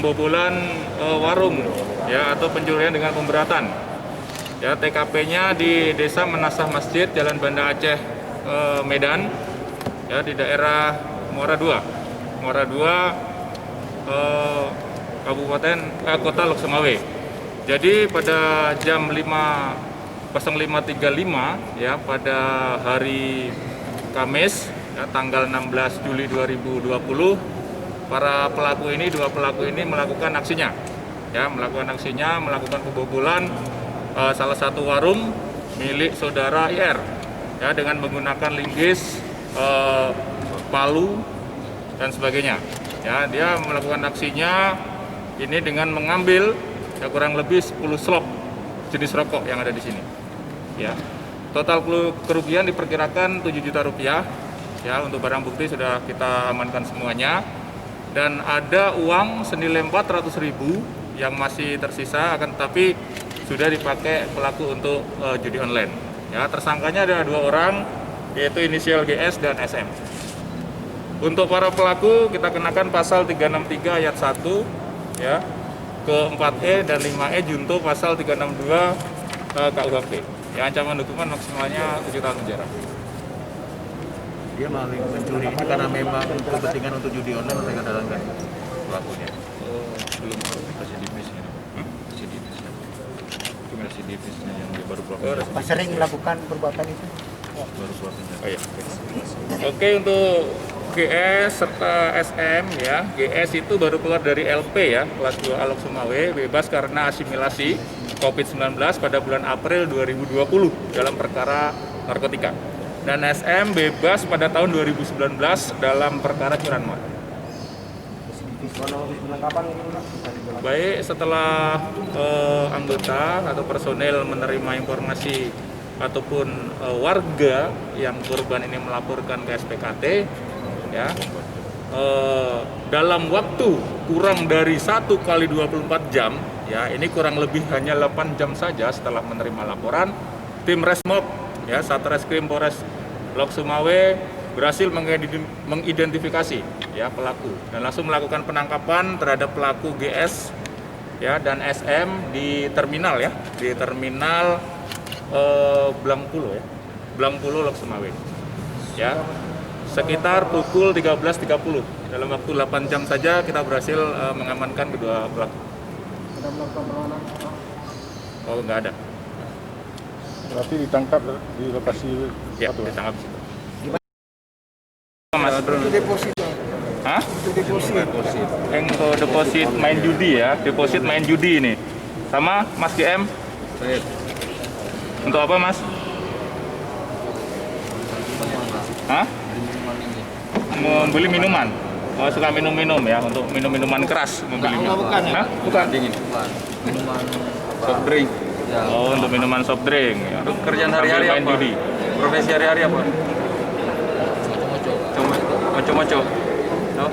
pembobolan warung ya atau pencurian dengan pemberatan. Ya, TKP-nya di Desa Menasah Masjid, Jalan Banda Aceh, Medan, ya di daerah Muara II, Kabupaten Kota Lok Sumawe. Jadi pada jam 05.35 ya pada hari Kamis ya, tanggal 16 Juli 2020 dua pelaku ini melakukan aksinya melakukan pembobolan salah satu warung milik saudara IR ya dengan menggunakan linggis, palu dan sebagainya. Ya, dia melakukan aksinya ini dengan mengambil ya, kurang lebih 10 slop jenis rokok yang ada di sini. Ya. Total kerugian diperkirakan 7 juta rupiah. Ya, untuk barang bukti sudah kita amankan semuanya. Dan ada uang senilai 400.000 yang masih tersisa, akan tetapi sudah dipakai pelaku untuk judi online. Ya, tersangkanya ada 2 orang, yaitu inisial GS dan SM. Untuk para pelaku kita kenakan pasal 363 ayat 1 ya, ke 4E dan 5E junto pasal 362 KUHP. Ya, ancaman hukuman maksimalnya 7 tahun penjara. Dia maling mencuri ini karena memang kepentingan untuk judi online atau kadang-kadang pelakunya. Belum Residivisnya. Residivisnya yang dia baru pelakunya. Pak sering melakukan perbuatan itu? Baru pelakunya. Oh iya. Oke, untuk GS serta SM ya. GS itu baru keluar dari LP ya, kelas 2 Lok Sumawe, bebas karena asimilasi COVID-19 pada bulan April 2020 dalam perkara narkotika. Dan SM bebas pada tahun 2019 dalam perkara curanmor. Baik, setelah anggota atau personel menerima informasi ataupun warga yang korban ini melaporkan ke SPKT, ya, dalam waktu kurang dari 1 kali 24 jam, ya, ini kurang lebih hanya 8 jam saja setelah menerima laporan, tim Resmob, ya, Satreskrim Polres Lok Sumawe berhasil mengidentifikasi ya pelaku dan langsung melakukan penangkapan terhadap pelaku GS ya dan SM di terminal ya, di terminal Blangpulo Lok Sumawe. Ya. Sekitar pukul 13.30. Dalam waktu 8 jam saja kita berhasil mengamankan kedua pelaku. Oh, nggak ada. Berarti ditangkap di lokasi Ya, satu. ditangkap di situ. Mas, itu deposit. Hah? Itu deposit. Untuk deposit main judi ya, deposit main judi ini. Sama Mas GM? Baik. Untuk apa, Mas? Hah? Membeli minuman. Oh, suka minum-minum ya, untuk minum-minuman keras membeli. Bukan ya? Hah? Bukan. Dingin. Minuman soft drink. Ya. Oh, untuk minuman soft drink. Ya. Untuk kerjaan hari-hari Main apa? judi. Profesi hari-hari apa? Moco-moco. No?